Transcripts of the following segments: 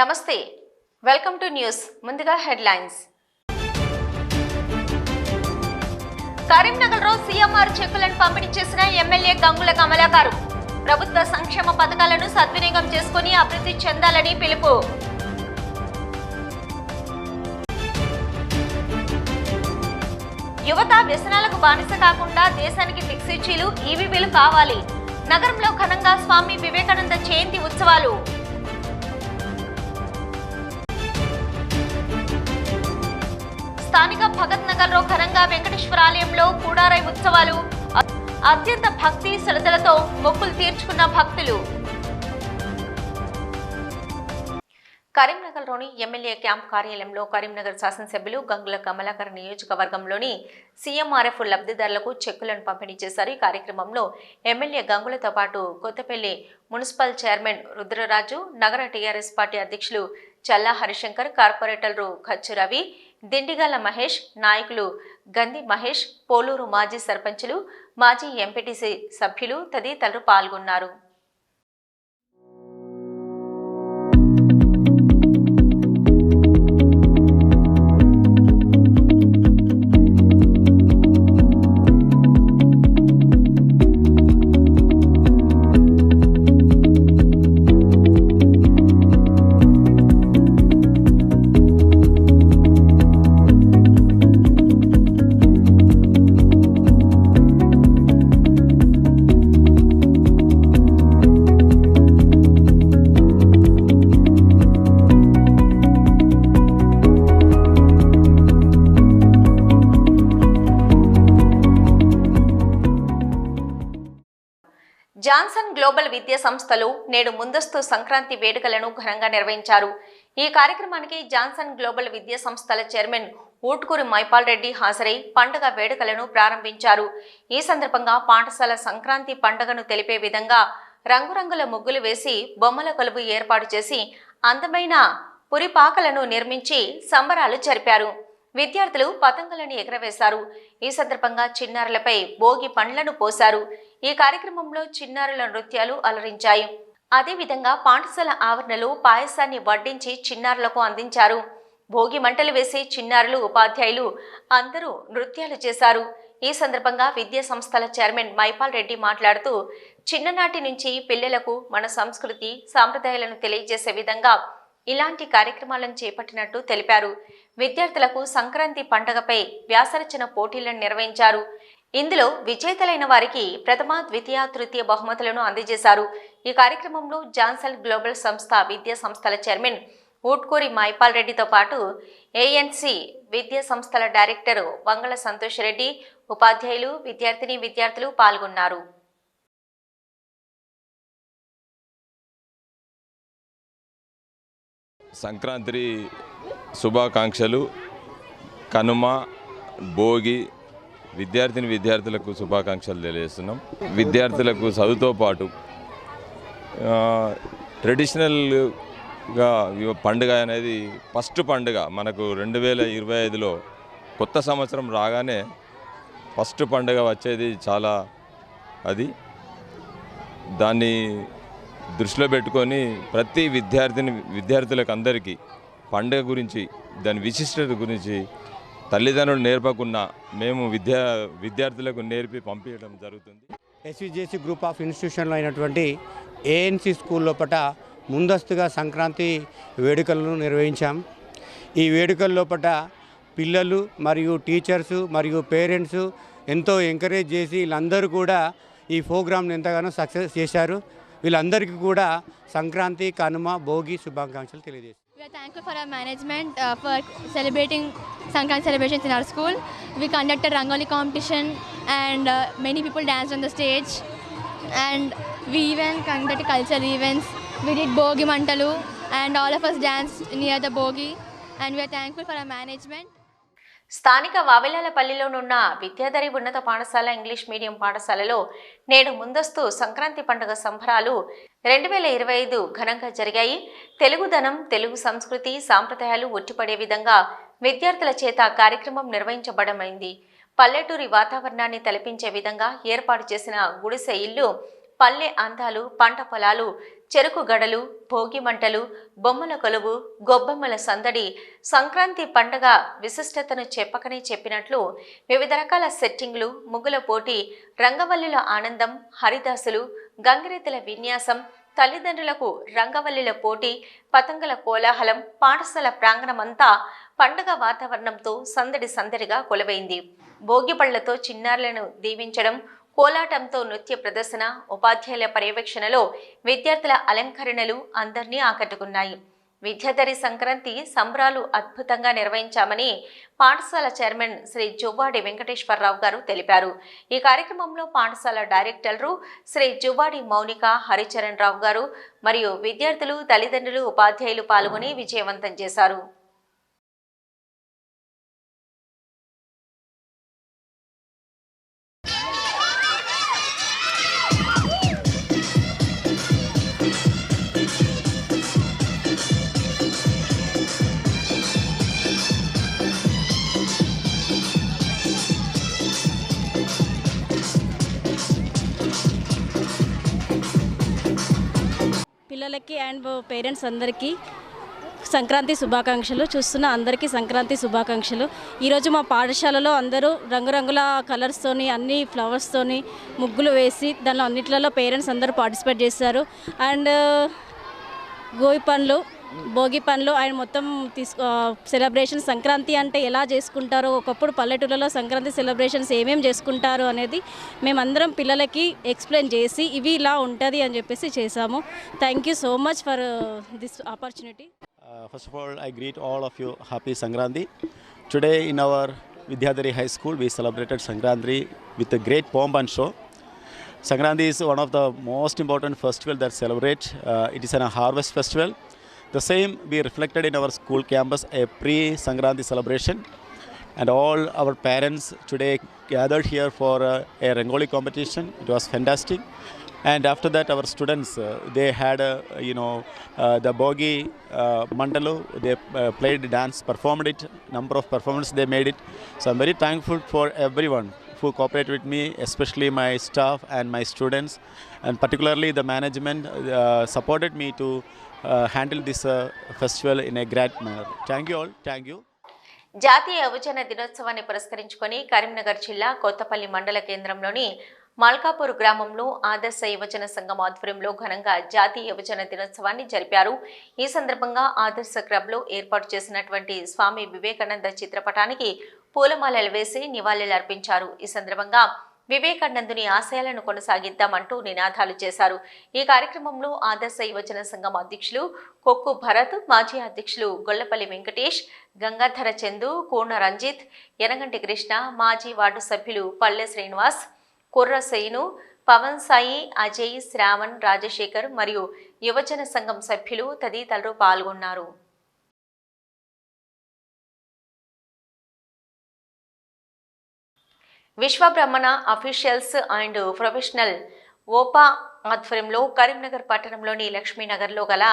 నమస్తే welcome to news ముందుగా headlines కరీంనగర్లో సీఎంఆర్ చెక్కులను పంపిణీ చేసిన ఎమ్మెల్యే గంగుల కమలాకర్ ప్రభుత్వ సంక్షేమ పథకాలను సద్వినియోగం చేసుకుని అభివృద్ధి చెందాలని పిలుపు యువత వ్యసనాలకు బానిస కాకుండా దేశానికి దిక్సూచీలు ఈవీవీలు కావాలి నగరంలో ఘనంగా స్వామి వివేకానంద జయంతి ఉత్సవాలు స్థానిక భగత్ నగర్ లో ఘనంగా వెంకటేశ్వర ఆలయంలో కూడారై ఉత్సవాలు అత్యంత భక్తి శ్రద్ధలతో మొక్కులు తీర్చుకున్న భక్తులు కరీంనగర్లోని ఎమ్మెల్యే క్యాంప్ కార్యాలయంలో కరీంనగర్ శాసనసభ్యులు గంగుల కమలాకర్ నియోజకవర్గంలోని సీఎంఆర్ఎఫ్ లబ్ధిదారులకు చెక్కులను పంపిణీ చేశారు. ఈ కార్యక్రమంలో ఎమ్మెల్యే గంగులతో పాటు కొత్తపల్లి మున్సిపల్ చైర్మన్ రుద్రరాజు, నగర టీఆర్ఎస్ పార్టీ అధ్యక్షులు చల్లా హరిశంకర్, కార్పొరేటర్లు ఖచ్చు రవి, దిండిగల మహేష్, నాయకులు గంది మహేష్, పోలూరు మాజీ సర్పంచులు, మాజీ ఎంపీటీసీ సభ్యులు తదితరులు పాల్గొన్నారు. జాన్సన్ గ్లోబల్ విద్యా సంస్థలు నేడు ముందస్తు సంక్రాంతి వేడుకలను ఘనంగా నిర్వహించారు. ఈ కార్యక్రమానికి జాన్సన్ గ్లోబల్ విద్యా సంస్థల చైర్మన్ ఊట్కూరి మైపాల్ రెడ్డి హాజరై పండుగ వేడుకలను ప్రారంభించారు. ఈ సందర్భంగా పాఠశాల సంక్రాంతి పండుగను తెలిపే విధంగా రంగురంగుల ముగ్గులు వేసి బొమ్మల కొలువు ఏర్పాటు చేసి అందమైన పురిపాకలను నిర్మించి సంబరాలు జరిపారు. విద్యార్థులు పతంగులను ఎగరవేశారు. ఈ సందర్భంగా చిన్నారులపై భోగి పండ్లను పోశారు. ఈ కార్యక్రమంలో చిన్నారుల నృత్యాలు అలరించాయి. అదేవిధంగా పాఠశాల ఆవరణలో పాయసాన్ని వడ్డించి చిన్నారులకు అందించారు. భోగి మంటలు వేసి చిన్నారులు, ఉపాధ్యాయులు అందరూ నృత్యాలు చేశారు. ఈ సందర్భంగా విద్యా సంస్థల చైర్మన్ మైపాల్ రెడ్డి మాట్లాడుతూ చిన్ననాటి నుంచి పిల్లలకు మన సంస్కృతి సాంప్రదాయాలను తెలియజేసే విధంగా ఇలాంటి కార్యక్రమాలను చేపట్టినట్టు తెలిపారు. విద్యార్థులకు సంక్రాంతి పండుగపై వ్యాసరచన పోటీలను నిర్వహించారు. ఇందులో విజేతలైన వారికి ప్రథమ, ద్వితీయ, తృతీయ బహుమతులను అందజేశారు. ఈ కార్యక్రమంలో జాన్సన్ గ్లోబల్ సంస్థ విద్యా సంస్థల చైర్మన్ ఊట్కూరి మైపాల్ రెడ్డితో పాటు ఏఎన్సి విద్యా సంస్థల డైరెక్టర్ వంగళ సంతోష్ రెడ్డి, ఉపాధ్యాయులు, విద్యార్థులు పాల్గొన్నారు. సంక్రాంతి శుభాకాంక్షలు. కనుమ, భోగి విద్యార్థులకు శుభాకాంక్షలు తెలియజేస్తున్నాం. విద్యార్థులకు చదువుతో పాటు ట్రెడిషనల్గా పండుగ అనేది ఫస్ట్ పండుగ మనకు 2025లో కొత్త సంవత్సరం రాగానే ఫస్ట్ పండుగ వచ్చేది చాలా దాన్ని దృష్టిలో పెట్టుకొని ప్రతి విద్యార్థులకు అందరికీ పండుగ గురించి, దాని విశిష్టత గురించి తల్లిదండ్రులు నేర్పకున్నా మేము విద్యార్థులకు నేర్పి పంపించడం జరుగుతుంది. ఎస్విజేసి గ్రూప్ ఆఫ్ ఇన్స్టిట్యూషన్లో అయినటువంటి ఏఎన్సి స్కూల్ లోపల ముందస్తుగా సంక్రాంతి వేడుకలను నిర్వహించాం. ఈ వేడుకల లోపల పిల్లలు మరియు టీచర్సు మరియు పేరెంట్స్ ఎంతో ఎంకరేజ్ చేసి వీళ్ళందరూ కూడా ఈ ప్రోగ్రామ్ని ఎంతగానో సక్సెస్ చేశారు. వీళ్ళందరికీ కూడా సంక్రాంతి, కనుమ, భోగి శుభాకాంక్షలు తెలియజేస్తారు. We are thankful for our management for celebrating Sankranti celebrations in our school. We conducted Rangoli competition and many people danced on the stage, and we even conducted cultural events. We did Bogi Mantalu and all of us danced near the Bogi, and we are thankful for our management. స్థానిక వావిలాలపల్లిలోనున్న విద్యాధరి ఉన్నత పాఠశాల English medium పాఠశాలలో నేడు ముందస్తు సంక్రాంతి పండుగ సంబరాలు 2025 ఘనంగా జరిగాయి. తెలుగుదనం, తెలుగు సంస్కృతి, సాంప్రదాయాలు ఉట్టిపడే విధంగా విద్యార్థుల చేత కార్యక్రమం నిర్వహించబడమైంది. పల్లెటూరి వాతావరణాన్ని తలపించే విధంగా ఏర్పాటు చేసిన గుడిసె ఇల్లు, పల్లె అందాలు, పంట పొలాలు, చెరుకు గడలు, భోగి మంటలు, బొమ్మల కొలువు, గొబ్బెమ్మల సందడి సంక్రాంతి పండగ విశిష్టతను చెప్పకనే చెప్పినట్లు వివిధ రకాల సెట్టింగ్లు, ముగ్గుల పోటీ, రంగవల్లుల ఆనందం, హరిదాసులు, గంగిరెద్దుల విన్యాసం, తల్లిదండ్రులకు రంగవల్లుల పోటీ, పతంగుల కోలాహలం, పాఠశాల ప్రాంగణమంతా పండుగ వాతావరణంతో సందడి సందడిగా కొలువైంది. భోగిపళ్లతో చిన్నారులను దీవించడం, కోలాటంతో నృత్య ప్రదర్శన, ఉపాధ్యాయుల పర్యవేక్షణలో విద్యార్థుల అలంకరణలు అందరినీ ఆకట్టుకున్నాయి. విద్యాధరి సంక్రాంతి సంబరాలు అద్భుతంగా నిర్వహించామని పాఠశాల చైర్మన్ శ్రీ జువ్వాడి వెంకటేశ్వరరావు గారు తెలిపారు. ఈ కార్యక్రమంలో పాఠశాల డైరెక్టర్లు శ్రీ జువ్వాడి మౌనిక హరిచరణ్ రావు గారు మరియు విద్యార్థులు, తల్లిదండ్రులు, ఉపాధ్యాయులు పాల్గొని విజయవంతం చేశారు. పిల్లలకి అండ్ పేరెంట్స్ అందరికీ సంక్రాంతి శుభాకాంక్షలు. చూస్తున్న అందరికీ సంక్రాంతి శుభాకాంక్షలు. ఈరోజు మా పాఠశాలలో అందరూ రంగురంగుల కలర్స్తోని, అన్ని ఫ్లవర్స్తోని ముగ్గులు వేసి దానిలో అన్నిట్లలో పేరెంట్స్ అందరూ పార్టిసిపేట్ చేశారు. అండ్ భోగి పండ్లు ఆయన మొత్తం సెలబ్రేషన్ సంక్రాంతి అంటే ఎలా చేసుకుంటారో, ఒకప్పుడు పల్లెటూళ్ళలో సంక్రాంతి సెలబ్రేషన్స్ ఏమేమి చేసుకుంటారు అనేది మేమందరం పిల్లలకి ఎక్స్ప్లెయిన్ చేసి ఇవి ఇలా ఉంటుంది అని చెప్పేసి చేశాము. Thank you so much for this opportunity. First of all, I greet all of you happy Sankranti. Today in our Vidyadhari High School, we celebrated Sankranti with a great pomp and show. Sankranti is one of the most important festival that celebrate. It is a harvest festival. The same we reflected in our school campus, a pre-Sankranti celebration. And all our parents today gathered here for a Rangoli competition. It was fantastic. And after that, our students, they had, the Bogi Mandalu, they played dance, performed it, number of performances they made it. So I'm very thankful for everyone who cooperated with me, especially my staff and my students, and particularly the management supported me to handle this festival in a great manner. Thank you all. Thank you. జాతీయ యువజన దినోత్సవాన్ని పురస్కరించుకొని కరీంనగర్ జిల్లా కొత్తపల్లి మండల కేంద్రంలోని మల్కాపూర్ గ్రామంలో ఆదర్శ యువజన సంఘం ఆధ్వర్యంలో ఘనంగా జాతీయ యువజన దినోత్సవాన్ని జరిపారు. ఈ సందర్భంగా ఆదర్శ క్లబ్లో ఏర్పాటు చేసినటువంటి స్వామి వివేకానంద చిత్రపటానికి పూలమాలలు వేసి నివాళులర్పించారు. ఈ సందర్భంగా వివేకానందుని ఆశయాలను కొనసాగిద్దామంటూ నినాదాలు చేశారు. ఈ కార్యక్రమంలో ఆదర్శ యువజన సంఘం అధ్యక్షులు కొక్కు భరత్, మాజీ అధ్యక్షులు గొల్లపల్లి వెంకటేష్, గంగాధర చందు, కోన రంజిత్, యనగంటి కృష్ణ, మాజీ వార్డు సభ్యులు పల్లె శ్రీనివాస్, కుర్ర సైను, పవన్ సాయి, అజయ్, శ్రావణ్, రాజశేఖర్ మరియు యువజన సంఘం సభ్యులు తదితరులు పాల్గొన్నారు. విశ్వబ్రహ్మణ అఫీషియల్స్ అండ్ ప్రొఫెషనల్ ఓపా ఆధ్వర్యంలో కరీంనగర్ పట్టణంలోని లక్ష్మీనగర్లో గల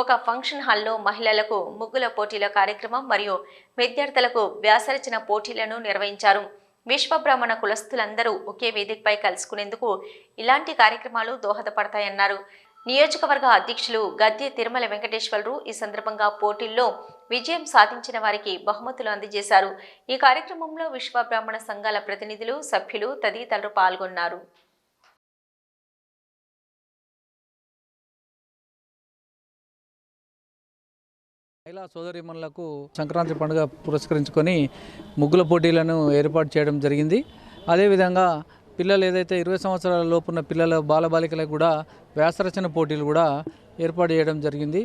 ఒక ఫంక్షన్ హాల్లో మహిళలకు ముగ్గుల పోటీల కార్యక్రమం మరియు విద్యార్థులకు వ్యాసరచన పోటీలను నిర్వహించారు. విశ్వబ్రహ్మణ కులస్తులందరూ ఒకే వేదికపై కలుసుకునేందుకు ఇలాంటి కార్యక్రమాలు దోహదపడతాయన్నారు. నియోజకవర్గ అధ్యక్షులు గద్దె తిరుమల వెంకటేశ్వరరావు ఈ సందర్భంగా పోటీల్లో విజయం సాధించిన వారికి బహుమతులు అందజేశారు. ఈ కార్యక్రమంలో విశ్వబ్రాహ్మణ సంఘాల ప్రతినిధులు, సభ్యులు తదితరులు పాల్గొన్నారు. మహిళా సోదరీమణులకు సంక్రాంతి పండుగ పురస్కరించుకొని ముగ్గుల పోటీలను ఏర్పాటు చేయడం జరిగింది. అదేవిధంగా పిల్లలు ఏదైతే 20 సంవత్సరాల లోపున్న పిల్లల బాలబాలికలకు కూడా వ్యాసరచన పోటీలు కూడా ఏర్పాటు చేయడం జరిగింది.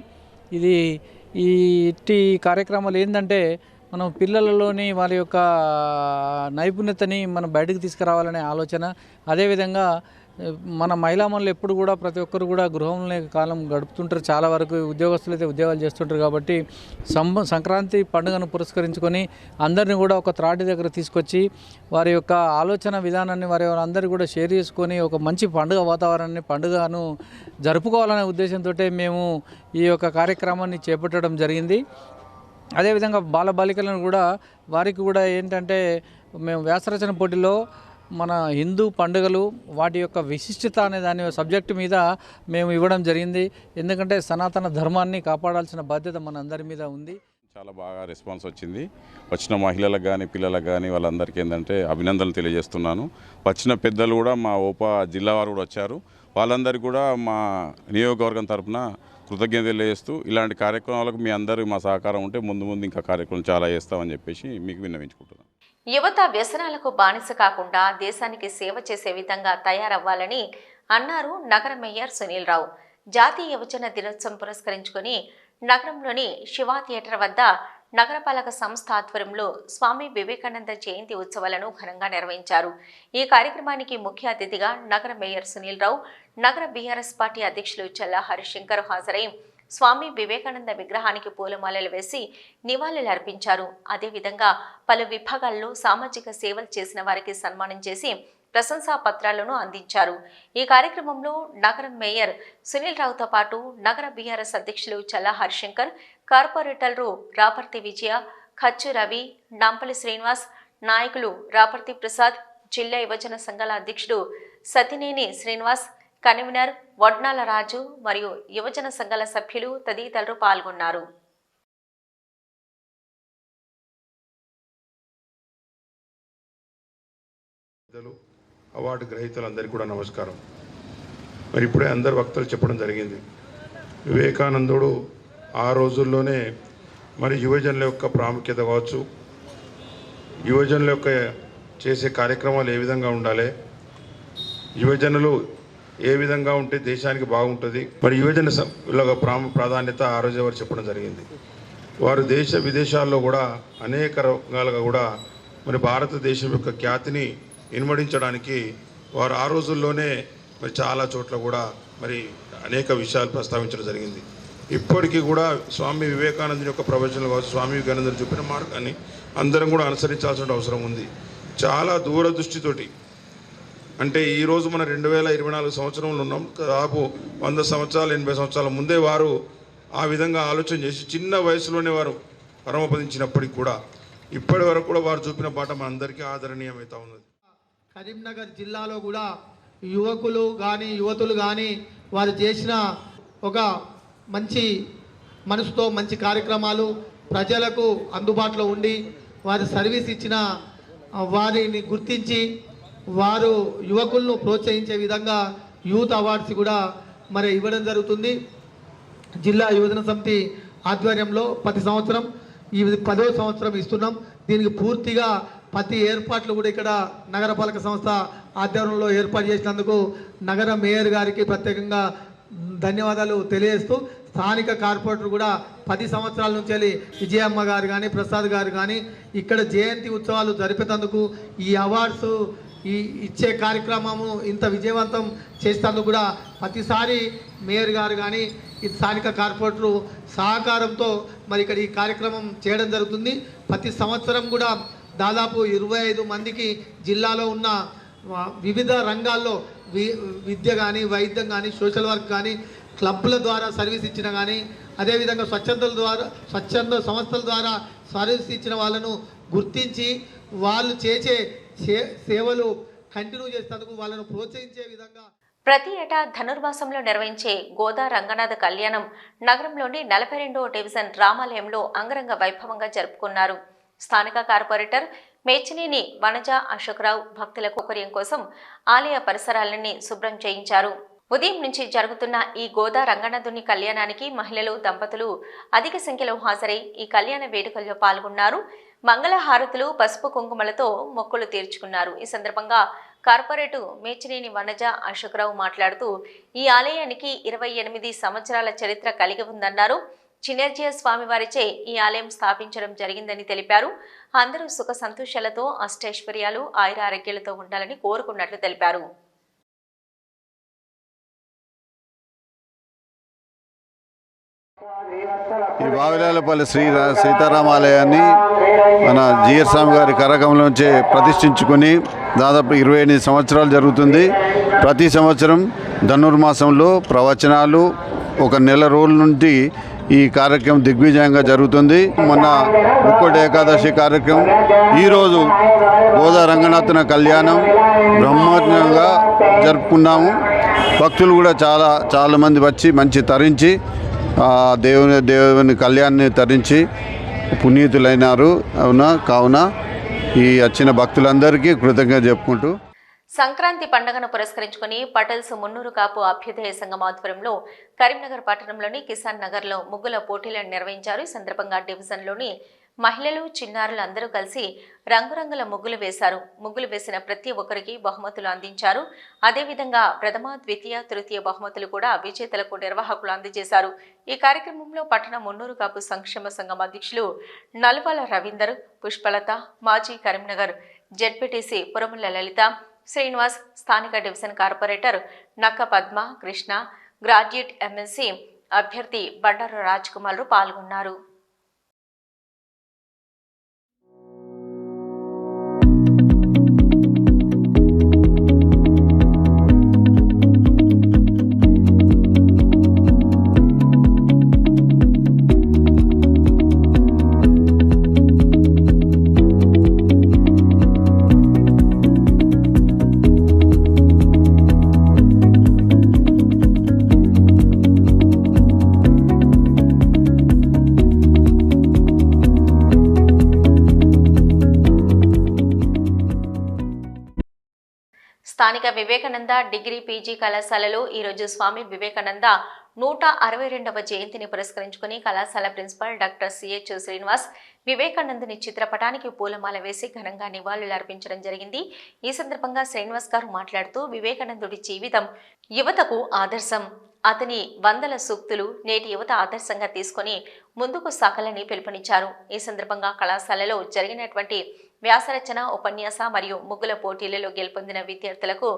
ఇట్టి కార్యక్రమాలు ఏంటంటే మనం పిల్లలలోని వారి యొక్క నైపుణ్యతని మనం బయటకు తీసుకురావాలనే ఆలోచన. అదేవిధంగా మన మహిళామణులు ఎప్పుడు కూడా ప్రతి ఒక్కరు కూడా గృహంలో కాలం గడుపుతుంటారు. చాలా వరకు ఉద్యోగస్తులు అయితే ఉద్యోగాలు చేస్తుంటారు. కాబట్టి సంక్రాంతి పండుగను పురస్కరించుకొని అందరినీ కూడా ఒక త్రాటి దగ్గర తీసుకొచ్చి వారి యొక్క ఆలోచన విధానాన్ని వారి అందరూ కూడా షేర్ చేసుకొని ఒక మంచి పండుగ వాతావరణాన్ని పండుగను జరుపుకోవాలనే ఉద్దేశంతో మేము ఈ యొక్క కార్యక్రమాన్ని చేపట్టడం జరిగింది. అదేవిధంగా బాలబాలికలను కూడా వారికి కూడా ఏంటంటే మేము వ్యాసరచన పోటీలో మన హిందూ పండుగలు వాటి యొక్క విశిష్టత అనే దాని సబ్జెక్టు మీద మేము ఇవ్వడం జరిగింది. ఎందుకంటే సనాతన ధర్మాన్ని కాపాడాల్సిన బాధ్యత మన అందరి మీద ఉంది. చాలా బాగా రెస్పాన్స్ వచ్చింది. వచ్చిన మహిళలకు కానీ పిల్లలకు కానీ వాళ్ళందరికీ ఏంటంటే అభినందనలు తెలియజేస్తున్నాను. వచ్చిన పెద్దలు కూడా మా ఓపా జిల్లా వారు కూడా వచ్చారు. వాళ్ళందరికీ కూడా మా నియోజకవర్గం తరఫున కృతజ్ఞతలు తెలియజేస్తూ ఇలాంటి కార్యక్రమాలకు మీ అందరూ మా సహకారం ఉంటే ముందు ఇంకా కార్యక్రమం చాలా చేస్తామని చెప్పేసి మీకు విన్నవించుకుంటున్నాను. యువత వ్యసనాలకు బానిస కాకుండా దేశానికి సేవ చేసే విధంగా తయారవ్వాలని అన్నారు నగర మేయర్ సునీల్ రావు. జాతీయ యువజన దినోత్సవం పురస్కరించుకొని నగరంలోని శివా థియేటర్ వద్ద నగరపాలక సంస్థ ఆధ్వర్యంలో స్వామి వివేకానంద జయంతి ఉత్సవాలను ఘనంగా నిర్వహించారు. ఈ కార్యక్రమానికి ముఖ్య అతిథిగా నగర మేయర్ సునీల్ రావు, నగర బీఆర్ఎస్ పార్టీ అధ్యక్షులు చల్లా హరిశంకర్ హాజరై స్వామి వివేకానంద విగ్రహానికి పూలమాలలు వేసి నివాళులు అర్పించారు. అదేవిధంగా పలు విభాగాల్లో సామాజిక సేవలు చేసిన వారికి సన్మానం చేసి ప్రశంసా పత్రాలను అందించారు. ఈ కార్యక్రమంలో నగర మేయర్ సునీల్ రావుతో పాటు నగర బీఆర్ఎస్ అధ్యక్షులు చల్లా హరిశంకర్, కార్పొరేటర్లు రాపర్తి విజయ, ఖచ్చు రవి, నాంపల్లి శ్రీనివాస్, నాయకులు రాపర్తి ప్రసాద్, జిల్లా యువజన సంఘాల అధ్యక్షుడు సతినేని శ్రీనివాస్, కన్వీనర్ వడ్నాల రాజు మరియు యువజన సంఘాల సభ్యులు తదితరులు పాల్గొన్నారు. అవార్డు గ్రహీతలందరికీ కూడా నమస్కారం. మరి ఇప్పుడే అందరు వక్తలు చెప్పడం జరిగింది. వివేకానందుడు ఆ రోజుల్లోనే మరి యువజనుల యొక్క ప్రాముఖ్యత కావచ్చు, యువజనుల యొక్క చేసే కార్యక్రమాలు ఏ విధంగా ఉండాలి, యువజనులు ఏ విధంగా ఉంటే దేశానికి బాగుంటుంది, మరి యువజన ప్రాధాన్యత ఆ రోజు వారు చెప్పడం జరిగింది. వారు దేశ విదేశాల్లో కూడా అనేక రంగాలుగా కూడా మరి భారతదేశం యొక్క ఖ్యాతిని ఇనుమడించడానికి వారు ఆ రోజుల్లోనే మరి చాలా చోట్ల కూడా మరి అనేక విషయాలు ప్రస్తావించడం జరిగింది. ఇప్పటికీ కూడా స్వామి వివేకానందుని యొక్క ప్రవచనాలు కావచ్చు, స్వామి వివేకానందుని చూపిన మార్గాన్ని అందరం కూడా అనుసరించాల్సిన అవసరం ఉంది. చాలా దూరదృష్టితోటి, అంటే ఈరోజు మన 2024 సంవత్సరంలో ఉన్నాం. దాదాపు 100 సంవత్సరాలు 80 సంవత్సరాల ముందే వారు ఆ విధంగా ఆలోచన చేసి చిన్న వయసులోనే వారు పరమపదించినప్పటికీ కూడా ఇప్పటి వరకు కూడా వారు చూపిన బాట మనందరికీ ఆదరణీయమవుతా ఉన్నది. కరీంనగర్ జిల్లాలో కూడా యువకులు కానీ యువతులు కానీ వారు చేసిన ఒక మంచి మనసుతో మంచి కార్యక్రమాలు ప్రజలకు అందుబాటులో ఉండి వారి సర్వీస్ ఇచ్చిన వారిని గుర్తించి వారు యువకులను ప్రోత్సహించే విధంగా యూత్ అవార్డ్స్ కూడా మరి ఇవ్వడం జరుగుతుంది. జిల్లా యువజన సమితి ఆధ్వర్యంలో ప్రతి సంవత్సరం ఈ 10వ సంవత్సరం ఇస్తున్నాం. దీనికి పూర్తిగా ప్రతి ఏర్పాట్లు కూడా ఇక్కడ నగరపాలక సంస్థ ఆధ్వర్యంలో ఏర్పాటు చేసినందుకు నగర మేయర్ గారికి ప్రత్యేకంగా ధన్యవాదాలు తెలియజేస్తూ, స్థానిక కార్పొరేటర్ కూడా 10 సంవత్సరాల నుంచి విజయమ్మ గారు కానీ ప్రసాద్ గారు కానీ ఇక్కడ జయంతి ఉత్సవాలు జరిపేందుకు ఈ అవార్డ్స్ ఈ ఇచ్చే కార్యక్రమము ఇంత విజయవంతం చేసేందుకు కూడా ప్రతిసారి మేయర్ గారు కానీ ఈ స్థానిక కార్పొరేటరు సహకారంతో మరి ఇక్కడ ఈ కార్యక్రమం చేయడం జరుగుతుంది. ప్రతి సంవత్సరం కూడా దాదాపు 25 మందికి జిల్లాలో ఉన్న వివిధ రంగాల్లో విద్య కానీ, వైద్యం కానీ, సోషల్ వర్క్ కానీ, క్లబ్ల ద్వారా సర్వీస్ ఇచ్చిన కానీ, అదేవిధంగా స్వచ్ఛంద సంస్థల ద్వారా సర్వీస్ ఇచ్చిన వాళ్ళను గుర్తించి వాళ్ళు చేసే సేవలు కంటిన్యూ చేసేందుకు వాళ్ళను ప్రోత్సహించే విధంగా ప్రతి ఏటా ధనుర్మాసంలో నిర్వహించే గోదా రంగనాథ కళ్యాణం నగరంలోని 42వ డివిజన్ రామాలయంలో అంగరంగ వైభవంగా జరుపుకున్నారు. స్థానిక కార్పొరేటర్ మేచినేని వనజ అశోక్రావు భక్తుల సౌకర్యం కోసం ఆలయ పరిసరాలన్నీ శుభ్రం చేయించారు. ఉదయం నుంచి జరుగుతున్న ఈ గోదా రంగనాథుని కళ్యాణానికి మహిళలు, దంపతులు అధిక సంఖ్యలో హాజరై ఈ కళ్యాణ వేడుకల్లో పాల్గొన్నారు. మంగళహారతులు, పసుపు కుంకుమలతో మొక్కులు తీర్చుకున్నారు. ఈ సందర్భంగా కార్పొరేటు మేచినేని వనజ అశోక్రావు మాట్లాడుతూ ఈ ఆలయానికి 28 సంవత్సరాల చరిత్ర కలిగి ఉందన్నారు. చిన్నర్జయ స్వామివారిచే ఈ ఆలయం స్థాపించడం జరిగిందని తెలిపారు. అందరూ సుఖ సంతోషాలతో అష్టైశ్వర్యాలు, ఆయుర ఆరోగ్యాలతో ఉండాలని కోరుకున్నట్లు తెలిపారు. ఈ వావిలాలపల్లి శ్రీ సీతారామాలయాన్ని మన జిఆర్ స్వామి గారి కరకంలోంచి ప్రతిష్ఠించుకొని దాదాపు 28 సంవత్సరాలు జరుగుతుంది. ప్రతి సంవత్సరం ధనుర్మాసంలో ప్రవచనాలు, ఒక నెల రోజుల నుండి ఈ కార్యక్రమం దిగ్విజయంగా జరుగుతుంది. మొన్న ముక్కోటి ఏకాదశి కార్యక్రమం, ఈరోజు గోదా రంగనాథన కళ్యాణం బ్రహ్మాండంగా జరుపుకున్నాము. భక్తులు కూడా చాలా మంది వచ్చి మంచి తరించి దేవుని కళ్యాణాన్ని తరించి పునీతులైనారు. కావున ఈ వచ్చిన భక్తులందరికీ కృతజ్ఞత చెప్పుకుంటూ సంక్రాంతి పండుగను పురస్కరించుకుని పటల్స్ మున్నూరు కాపు అభ్యుదయ సంఘం ఆధ్వర్యంలో కరీంనగర్ పట్టణంలోని కిసాన్ నగర్లో ముగ్గుల పోటీలను నిర్వహించారు. ఈ సందర్భంగా డివిజన్లోని మహిళలు, చిన్నారులు అందరూ కలిసి రంగురంగుల ముగ్గులు వేశారు. ముగ్గులు వేసిన ప్రతి ఒక్కరికి బహుమతులు అందించారు. అదేవిధంగా ప్రథమ, ద్వితీయ, తృతీయ బహుమతులు కూడా విజేతలకు నిర్వాహకులు అందజేశారు. ఈ కార్యక్రమంలో పట్టణ మున్నూరు కాపు సంక్షేమ సంఘం అధ్యక్షులు నల్వాల రవీందర్, పుష్పలత, మాజీ కరీంనగర్ జెడ్పీటీసీ పురముల లలిత, శ్రీనివాస్, స్థానిక డివిజన్ కార్పొరేటర్ నక్క పద్మ, కృష్ణ, గ్రాడ్యుయేట్ ఎమ్మెల్సీ అభ్యర్థి బండారు రాజ్ కుమార్లు పాల్గొన్నారు. స్థానిక వివేకానంద డిగ్రీ పీజీ కళాశాలలో ఈరోజు స్వామి వివేకానంద 162వ జయంతిని పురస్కరించుకుని కళాశాల ప్రిన్సిపల్ డాక్టర్ సిహెచ్ శ్రీనివాస్ వివేకానందుని చిత్రపటానికి పూలమాల వేసి ఘనంగా నివాళులర్పించడం జరిగింది. ఈ సందర్భంగా శ్రీనివాస్ గారు మాట్లాడుతూ వివేకానందుడి జీవితం యువతకు ఆదర్శం. అతని వందల సూక్తులు నేటి యువత ఆదర్శంగా తీసుకుని ముందుకు సాగాలని పిలుపునిచ్చారు. ఈ సందర్భంగా కళాశాలలో జరిగినటువంటి వ్యాసరచన, ఉపన్యాస మరియు ముగ్గుల పోటీలలో గెలుపొందిన విద్యార్థులకు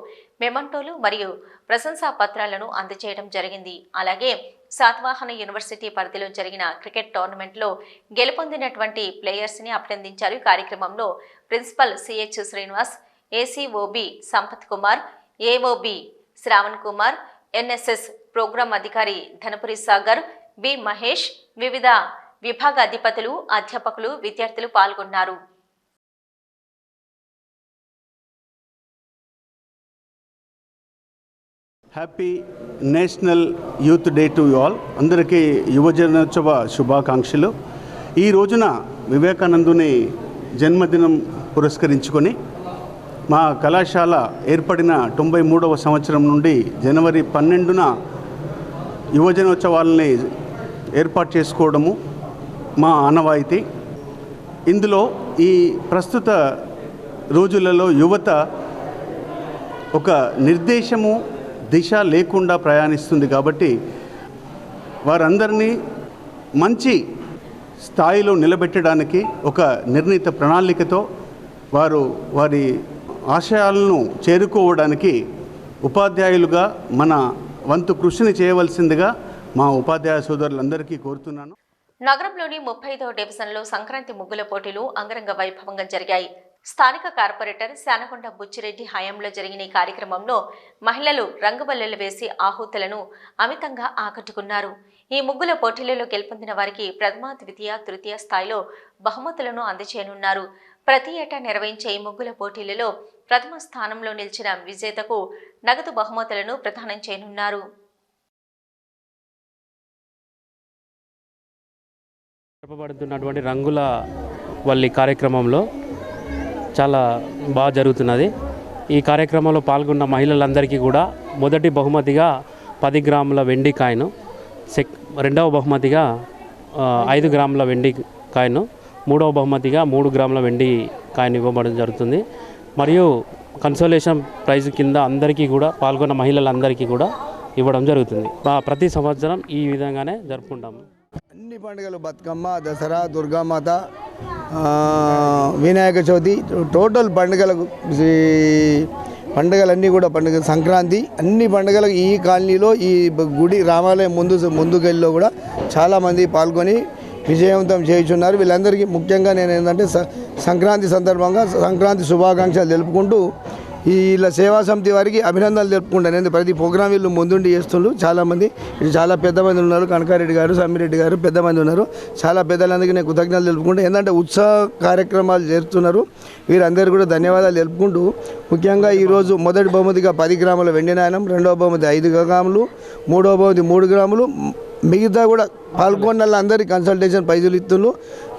మెమంటోలు మరియు ప్రశంసా పత్రాలను అందజేయడం జరిగింది. అలాగే శాతవాహన యూనివర్సిటీ పరిధిలో జరిగిన క్రికెట్ టోర్నమెంట్లో గెలుపొందినటువంటి ప్లేయర్స్ని అభినందించారు. ఈ కార్యక్రమంలో ప్రిన్సిపల్ సిహెచ్ శ్రీనివాస్, ఏసీఓబి సంపత్ కుమార్, ఏఓబి శ్రావణ్ కుమార్, ఎన్ఎస్ఎస్ ప్రోగ్రాం అధికారి ధనపురి సాగర్, బి మహేష్, వివిధ విభాగ అధిపతులు, అధ్యాపకులు, విద్యార్థులు పాల్గొన్నారు. Happy national youth day to you all. అందరికీ యువజనోత్సవ శుభాకాంక్షలు. ఈ రోజున వివేకానందుని జన్మదినం పురస్కరించుకొని మా కళాశాల ఏర్పడిన 93వ సంవత్సరం నుండి జనవరి 12న యువజనోత్సవాలని ఏర్పాటు చేసుకోవడము మా ఆనవాయితీ. ఇందులో ఈ ప్రస్తుత రోజులలో యువత ఒక నిర్దేశము, దిశ లేకుండా ప్రయాణిస్తుంది. కాబట్టి వారందరినీ మంచి స్థాయిలో నిలబెట్టడానికి ఒక నిర్ణీత ప్రణాళికతో వారి ఆశయాలను చేరుకోవడానికి ఉపాధ్యాయులుగా మన వంతు కృషిని చేయవలసిందిగా మా ఉపాధ్యాయ సోదరులందరికీ కోరుతున్నాను. నగరంలోని 35వ డివిజన్లో సంక్రాంతి ముగ్గుల పోటీలు అంగరంగ వైభవంగా జరిగాయి. స్థానిక కార్పొరేటర్ శానకొండ బుచ్చిరెడ్డి హయాంలో జరిగిన ఈ కార్యక్రమంలో మహిళలు రంగుబల్లెలు వేసి ఆహుతులను అమితంగా ఆకట్టుకున్నారు. ఈ ముగ్గుల పోటీలలో గెలుపొందిన వారికి ప్రథమ, ద్వితీయ, తృతీయ స్థాయిలో బహుమతులను అందజేయనున్నారు. ప్రతి ఏటా నిర్వహించే ఈ ముగ్గుల పోటీలలో ప్రథమ స్థానంలో నిలిచిన విజేతకు నగదు బహుమతులను ప్రదానం చేయనున్నారు. జరపబడుతున్నటువంటి రంగుల వల్లి కార్యక్రమంలో చాలా బాగా జరుగుతున్నది. ఈ కార్యక్రమంలో పాల్గొన్న మహిళలందరికీ కూడా మొదటి బహుమతిగా 10 గ్రాముల వెండి కాయిను, రెండవ బహుమతిగా 5 గ్రాముల వెండి కాయిను, మూడవ బహుమతిగా 3 గ్రాముల వెండి కాయిన్ ఇవ్వబడడం జరుగుతుంది. మరియు కన్సోలేషన్ ప్రైజ్ కింద అందరికీ కూడా పాల్గొన్న మహిళలందరికీ కూడా ఇవ్వడం జరుగుతుంది. ప్రతి సంవత్సరం ఈ విధంగానే జరుపుకుంటాము. అన్ని పండుగలు బతుకమ్మ, దసరా, దుర్గామాత, వినాయక చవితి, టోటల్ పండుగలన్నీ కూడా సంక్రాంతి, అన్ని పండుగలకు ఈ కాలనీలో ఈ గుడి రామాలయం ముందుకెళ్ళిలో కూడా చాలామంది పాల్గొని విజయవంతం చేయుచున్నారు. వీళ్ళందరికీ ముఖ్యంగా నేను ఏంటంటే సంక్రాంతి సందర్భంగా సంక్రాంతి శుభాకాంక్షలు తెలుపుకుంటూ వీళ్ళ సేవా సమితి వారికి అభినందనలు తెలుపుకుంటాను. ఎందుకంటే ప్రతి ప్రోగ్రాం వీళ్ళు ముందుండి చేస్తున్నారు. చాలామంది ఇది చాలా పెద్ద మంది ఉన్నారు. కనకారెడ్డి గారు, సమ్మిరెడ్డి గారు పెద్ద మంది ఉన్నారు. చాలా పెద్దలందరికీ నేను కృతజ్ఞతలు తెలుపుకుంటాను. ఏంటంటే ఉత్సాహ కార్యక్రమాలు చేస్తున్నారు. వీరందరూ కూడా ధన్యవాదాలు తెలుపుకుంటూ ముఖ్యంగా ఈరోజు మొదటి బహుమతిగా 10 గ్రాముల వెండి నాణెం, రెండవ బహుమతి 5 గ్రాములు, మూడవ బహుమతి 3 గ్రాములు, మిగతా కూడా పాల్గొన్న వాళ్ళందరికీ కన్సల్టేషన్ పైసలు ఇస్తున్నారు.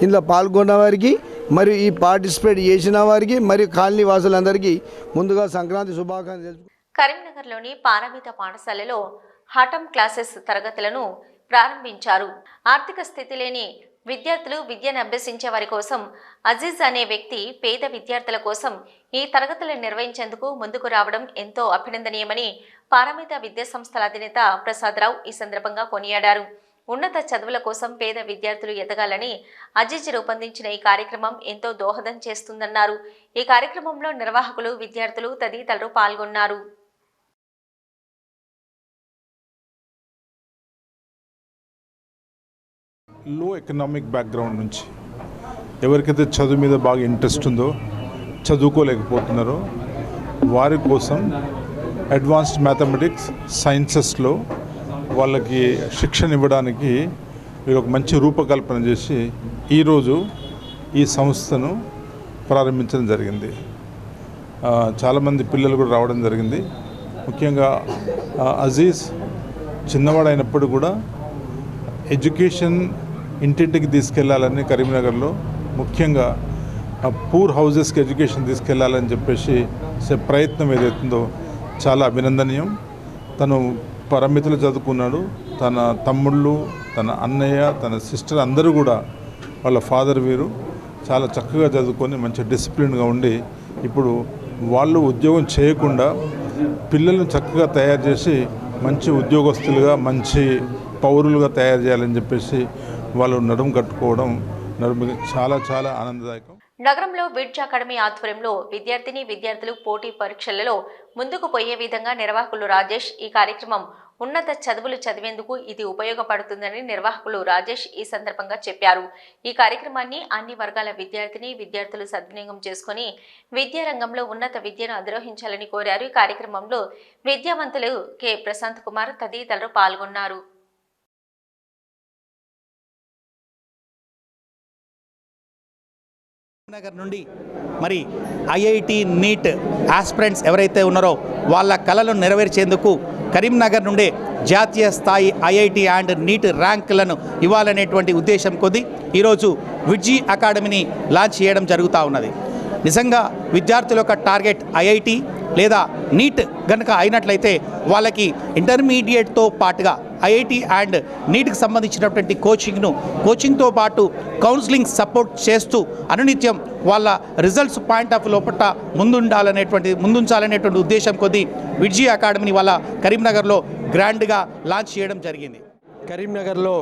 ఇందులో పాల్గొన్న వారికి మరియు ఈ పార్టిసిపేట్ చేసిన వారికి మరియు కాలనీ వాసులందరికీ ముందుగా సంక్రాంతి శుభాకాంక్షలు. కరీంనగర్లోని పారమిత పాఠశాలలో హఠం క్లాసెస్ తరగతులను ప్రారంభించారు. ఆర్థిక స్థితి లేని విద్యార్థులు విద్యను అభ్యసించే వారి కోసం అజీజ్ అనే వ్యక్తి పేద విద్యార్థుల కోసం ఈ తరగతులను నిర్వహించేందుకు ముందుకు రావడం ఎంతో అభినందనీయమని పారమిత విద్యా సంస్థల అధినేత ప్రసాదరావు ఈ సందర్భంగా కొనియాడారు. ఉన్నత చదువుల కోసం పేద విద్యార్థులు ఎదగాలని అజీజ్ రూపొందించిన ఈ కార్యక్రమం ఎంతో దోహదం చేస్తుందన్నారు. ఈ కార్యక్రమంలో నిర్వాహకులు, విద్యార్థులు తదితరులు పాల్గొన్నారు. లో ఎకనామిక్ బ్యాక్గ్రౌండ్ నుంచి ఎవరికైతే చదువు మీద బాగా ఇంట్రెస్ట్ ఉందో, చదువుకోలేకపోతున్నారో వారి కోసం అడ్వాన్స్డ్ మ్యాథమెటిక్స్, సైన్సెస్లో వాళ్ళకి శిక్షణ ఇవ్వడానికి వీళ్ళు ఒక మంచి రూపకల్పన చేసి ఈరోజు ఈ సంస్థను ప్రారంభించడం జరిగింది. చాలామంది పిల్లలు కూడా రావడం జరిగింది. ముఖ్యంగా అజీజ్ చిన్నవాడైనప్పుడు కూడా ఎడ్యుకేషన్ ఇంటింటికి తీసుకెళ్లాలని కరీంనగర్లో ముఖ్యంగా పూర్ హౌజెస్కి ఎడ్యుకేషన్ తీసుకెళ్లాలని చెప్పేసి ప్రయత్నం ఏదైతుందో చాలా అభినందనీయం. తను పరిమితులు చదువుకున్నాడు. తన తమ్ముళ్ళు, తన అన్నయ్య, తన సిస్టర్ అందరూ కూడా వాళ్ళ ఫాదర్ వీరు చాలా చక్కగా చదువుకొని మంచి డిసిప్లిన్గా ఉండి ఇప్పుడు వాళ్ళు ఉద్యోగం చేయకుండా పిల్లలను చక్కగా తయారు చేసి మంచి ఉద్యోగస్తులుగా, మంచి పౌరులుగా తయారు చేయాలని చెప్పేసి వాళ్ళు నడుము కట్టుకోవడం చాలా చాలా ఆనందదాయకం. నగరంలో విడ్జ్ అకాడమీ ఆధ్వర్యంలో విద్యార్థులు పోటీ పరీక్షలలో ముందుకు పోయే విధంగా నిర్వాహకులు రాజేష్ ఈ కార్యక్రమం ఉన్నత చదువులు చదివేందుకు ఇది ఉపయోగపడుతుందని నిర్వాహకులు రాజేష్ ఈ సందర్భంగా చెప్పారు. ఈ కార్యక్రమాన్ని అన్ని వర్గాల విద్యార్థులు సద్వినియోగం చేసుకుని విద్యారంగంలో ఉన్నత విద్యను అధిరోహించాలని కోరారు. ఈ కార్యక్రమంలో విద్యావంతులు కె ప్రశాంత్ కుమార్ తదితరులు పాల్గొన్నారు. నగర్ నుండి మరి ఐఐటి నీట్ ఆస్పిరెంట్స్ ఎవరైతే ఉన్నారో వాళ్ళ కళలను నెరవేర్చేందుకు కరీంనగర్ నుండే జాతీయ స్థాయి ఐఐటి అండ్ నీట్ ర్యాంకులను ఇవ్వాలనేటువంటి ఉద్దేశం కొద్దీ ఈరోజు విడ్జీ అకాడమీని లాంచ్ చేయడం జరుగుతూ ఉన్నది. నిజంగా విద్యార్థుల యొక్క టార్గెట్ ఐఐటి లేదా నీట్ కనుక అయినట్లయితే వాళ్ళకి ఇంటర్మీడియట్తో పాటుగా ఐఐటి అండ్ నీట్కి సంబంధించినటువంటి కోచింగ్తో పాటు కౌన్సిలింగ్ సపోర్ట్ చేస్తూ అనునిత్యం వాళ్ళ రిజల్ట్స్ పాయింట్ ఆఫ్ లోపల ముందుంచాలనేటువంటి ఉద్దేశం కొద్దీ విడ్జీ అకాడమీని వాళ్ళ కరీంనగర్లో గ్రాండ్గా లాంచ్ చేయడం జరిగింది. కరీంనగర్లో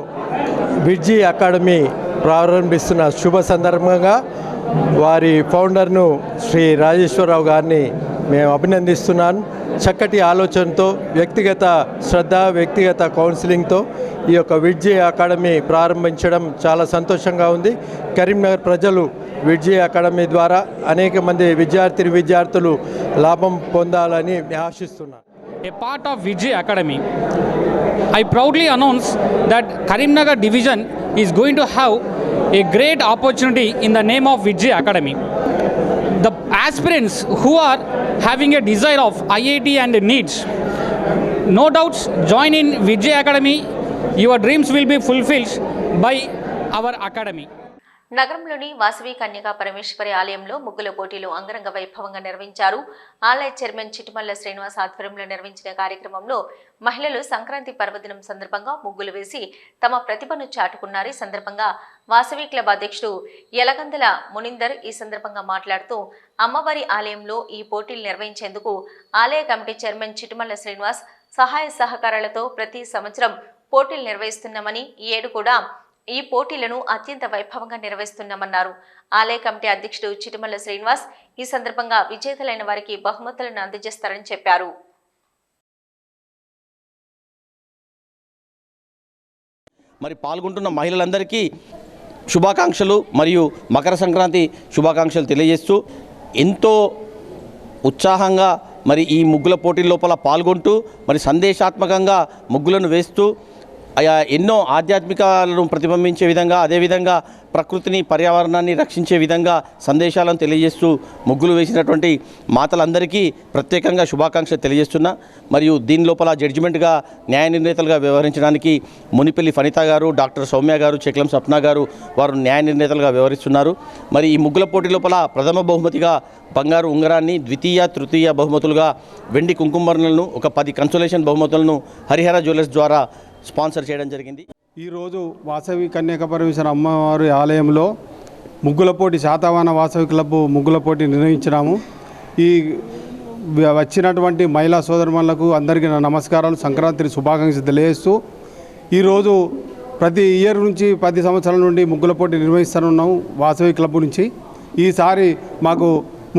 విడ్జీ అకాడమీ ప్రారంభిస్తున్న శుభ సందర్భంగా వారి ఫౌండర్ను శ్రీ రాజేశ్వరరావు గారిని మేము అభినందిస్తున్నాను. చక్కటి ఆలోచనతో, వ్యక్తిగత శ్రద్ధ, వ్యక్తిగత కౌన్సిలింగ్తో ఈ యొక్క విడ్జీ అకాడమీ ప్రారంభించడం చాలా సంతోషంగా ఉంది. కరీంనగర్ ప్రజలు విడ్జీ అకాడమీ ద్వారా అనేక మంది విద్యార్థులు లాభం పొందాలని ఆశిస్తున్నాను. A part of Vijay Academy, I proudly announce that Karimnagar division is going to have a great opportunity in the name of Vijay Academy. The aspirants who are having a desire of IIT and NEET, no doubts join in Vijay Academy. Your dreams will be fulfilled by our academy. నగరంలోని వాసవి కన్యకా పరమేశ్వరి ఆలయంలో ముగ్గుల పోటీలు అంగరంగ వైభవంగా నిర్వహించారు. ఆలయ chairman చిటిమల్ల Srinivas ఆధ్వర్యంలో నిర్వహించిన కార్యక్రమంలో మహిళలు సంక్రాంతి పర్వదినం సందర్భంగా ముగ్గులు వేసి తమ ప్రతిభను చాటుకున్నారు. ఈ సందర్భంగా వాసవి క్లబ్ అధ్యక్షుడు యలగందల మునిందర్ ఈ సందర్భంగా మాట్లాడుతూ అమ్మవారి ఆలయంలో ఈ పోటీలు నిర్వహించేందుకు ఆలయ కమిటీ చైర్మన్ చిటిమల్ల శ్రీనివాస్ సహాయ సహకారాలతో ప్రతి సంవత్సరం పోటీలు నిర్వహిస్తున్నామని ఈ ఏడు కూడా ఈ పోటీలను అత్యంత వైభవంగా నిర్వహిస్తున్నామన్నారు. ఆలయ కమిటీ అధ్యక్షుడు చిటిమల్ల శ్రీనివాస్ ఈ సందర్భంగా విజేతలైన వారికి బహుమతులను అందజేస్తారని చెప్పారు. మరి పాల్గొంటున్న మహిళలందరికీ శుభాకాంక్షలు మరియు మకర సంక్రాంతి శుభాకాంక్షలు తెలియజేస్తూ ఎంతో ఉత్సాహంగా మరి ఈ ముగ్గుల పోటీ లోపల పాల్గొంటూ మరి సందేశాత్మకంగా ముగ్గులను వేస్తూ ఎన్నో ఆధ్యాత్మికాలను ప్రతిబింబించే విధంగా, అదేవిధంగా ప్రకృతిని, పర్యావరణాన్ని రక్షించే విధంగా సందేశాలను తెలియజేస్తూ ముగ్గులు వేసినటువంటి మాతలందరికీ ప్రత్యేకంగా శుభాకాంక్షలు తెలియజేస్తున్నా. మరియు దీని లోపల జడ్జిమెంట్గా న్యాయ నిర్ణేతలుగా వ్యవహరించడానికి మునిపల్లి ఫణిత గారు, డాక్టర్ సౌమ్య గారు, చెక్లం సప్న గారు వారు న్యాయ నిర్ణేతలుగా వ్యవహరిస్తున్నారు. మరి ఈ ముగ్గుల పోటీ లోపల ప్రథమ బహుమతిగా బంగారు ఉంగరాన్ని, ద్వితీయ, తృతీయ బహుమతులుగా వెండి కుంకుమర్ణలను, ఒక 10 కన్సోలేషన్ బహుమతులను హరిహర జ్యువెలర్స్ ద్వారా స్పాన్సర్ చేయడం జరిగింది. ఈరోజు వాసవి కన్యాకపరమేశ్వర అమ్మవారి ఆలయంలో ముగ్గుల పోటీ, శాతవాహన వాసవి క్లబ్ ముగ్గుల పోటీ నిర్వహించినాము. ఈ వచ్చినటువంటి మహిళా సోదరులకు అందరికీ నా నమస్కారాలు, సంక్రాంతి శుభాకాంక్షలు తెలియజేస్తూ, ఈరోజు ప్రతి ఇయర్ నుంచి 10 సంవత్సరాల నుండి ముగ్గుల పోటీ నిర్వహిస్తున్నాము వాసవి క్లబ్ నుంచి. ఈసారి మాకు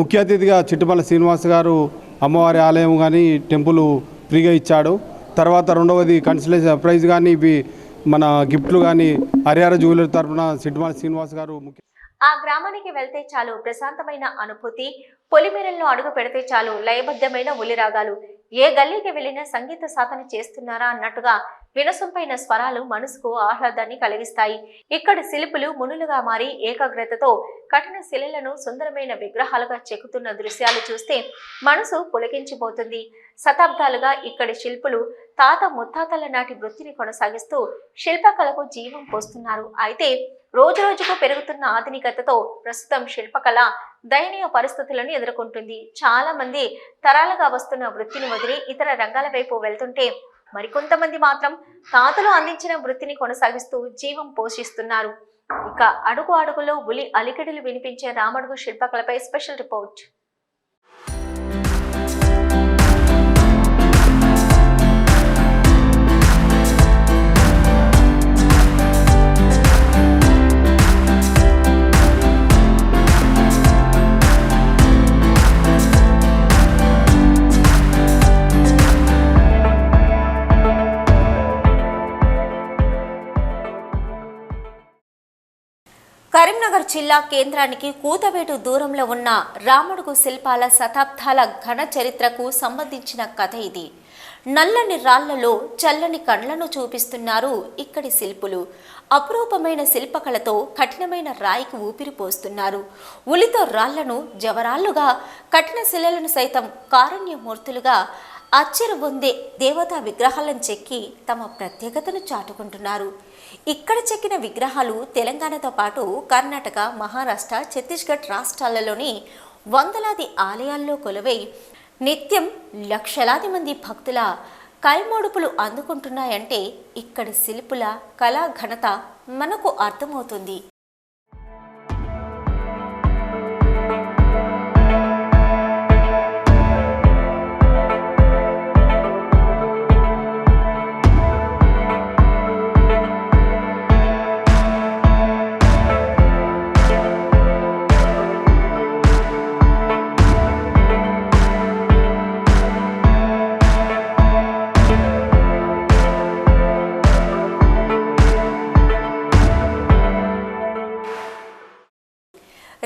ముఖ్య అతిథిగా చిట్టుపల్లి శ్రీనివాస్ గారు అమ్మవారి ఆలయం కానీ టెంపుల్ ఫ్రీగా ఇచ్చాడు. తర్వాత రెండవది కన్సలేషన్ ప్రైజ్ కానీ ఇవి మన గిఫ్ట్లు కానీ హరిహర జ్యువెలరీ తరఫున చిట్టుపల్లి శ్రీనివాస్ గారు ముఖ్య. ఆ గ్రామానికి వెళ్తే చాలు ప్రశాంతమైన అనుభూతి, పొలిమేరల్లో అడుగు పెడితే చాలు లయబద్ధమైన ఉలిరాగాలు, ఏ గల్లీకి వెళ్ళినా సంగీత సాధన చేస్తున్నారా అన్నట్టుగా వినసొంపైన స్వరాలు మనసుకు ఆహ్లాదాన్ని కలిగిస్తాయి. ఇక్కడ శిల్పులు మునులుగా మారి ఏకాగ్రతతో కఠిన శిలలను సుందరమైన విగ్రహాలుగా చెక్కుతున్న దృశ్యాలు చూస్తే మనసు పులకించిపోతుంది. శతాబ్దాలుగా ఇక్కడి శిల్పులు తాత ముత్తాతల నాటి వృత్తిని కొనసాగిస్తూ శిల్పకళకు జీవం పోస్తున్నారు. అయితే రోజు రోజుకు పెరుగుతున్న ఆధునికతతో ప్రస్తుతం శిల్పకళ దయనీయ పరిస్థితులను ఎదుర్కొంటుంది. చాలా మంది తరాలుగా వస్తున్న వృత్తిని వదిలి ఇతర రంగాల వైపు వెళ్తుంటే, మరికొంతమంది మాత్రం తాతలు అందించిన వృత్తిని కొనసాగిస్తూ జీవం పోషిస్తున్నారు. ఇక అడుగు అడుగులో ఉలి అలికిడులు వినిపించే రామడుగు శిల్పకళపై స్పెషల్ రిపోర్ట్. కరీంనగర్ జిల్లా కేంద్రానికి కూతవేటు దూరంలో ఉన్న రామడుగు శిల్పాల శతాబ్దాల ఘన చరిత్రకు సంబంధించిన కథ ఇది. నల్లని రాళ్లలో చల్లని కండ్లను చూపిస్తున్నారు ఇక్కడి శిల్పులు. అపురూపమైన శిల్పకళతో కఠినమైన రాయికి ఊపిరి పోస్తున్నారు. ఉలితో రాళ్లను జవరాళ్లుగా, కఠిన శిలలను సైతం కారుణ్యమూర్తులుగా, అచ్చరు పొందే దేవతా విగ్రహాలను చెక్కి తమ ప్రత్యేకతను చాటుకుంటున్నారు. ఇక్కడ చెక్కిన విగ్రహాలు తెలంగాణతో పాటు కర్ణాటక, మహారాష్ట్ర, ఛత్తీస్గఢ్ రాష్ట్రాలలోని వందలాది ఆలయాల్లో కొలువై నిత్యం లక్షలాది మంది భక్తుల కైమోడుపులు అందుకుంటున్నాయంటే ఇక్కడి శిల్పుల కళా ఘనత మనకు అర్థమవుతుంది.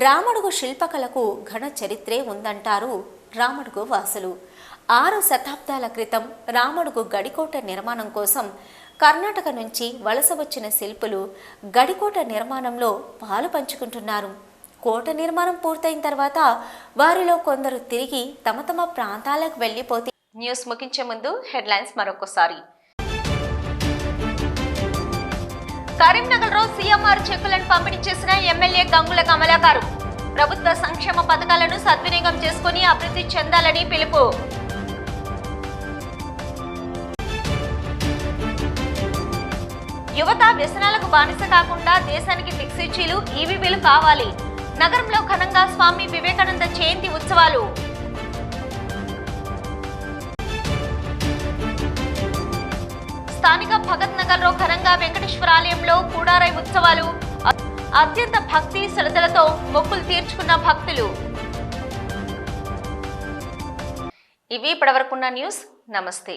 రామడుగు శిల్పకళకు ఘన చరిత్రే ఉందంటారు రామడుగు వాసులు. 6 శతాబ్దాల క్రితం రామడుగు గడికోట నిర్మాణం కోసం కర్ణాటక నుంచి వలస వచ్చిన శిల్పులు గడికోట నిర్మాణంలో పాలు పంచుకుంటున్నారు. కోట నిర్మాణం పూర్తయిన తర్వాత వారిలో కొందరు తిరిగి తమ తమ ప్రాంతాలకు వెళ్ళిపోతే. న్యూస్ ముగించే ముందు హెడ్లైన్స్ మరొకసారి. కరీంనగర్లో సీఎంఆర్ చెక్కులను పంపిణీ చేసిన ఎమ్మెల్యే గంగుల కమలాకర్. ప్రభుత్వ సంక్షేమ పథకాలను సద్వినియోగం చేసుకుని అభివృద్ధి చెందాలని పిలుపు. యువత వ్యసనాలకు బానిస కాకుండా దేశానికి దిక్సూచీలు ఈవీబీలు కావాలి. నగరంలో ఘనంగా స్వామి వివేకానంద జయంతి ఉత్సవాలు. స్థానిక భగత్ నగర్ లో ఘనంగా వెంకటేశ్వర ఆలయంలో కూడారై ఉత్సవాలు. అత్యంత భక్తి శ్రద్ధలతో మొక్కులు తీర్చుకున్న భక్తులు. ఇవి ఇప్పటివరకున్న న్యూస్. నమస్తే.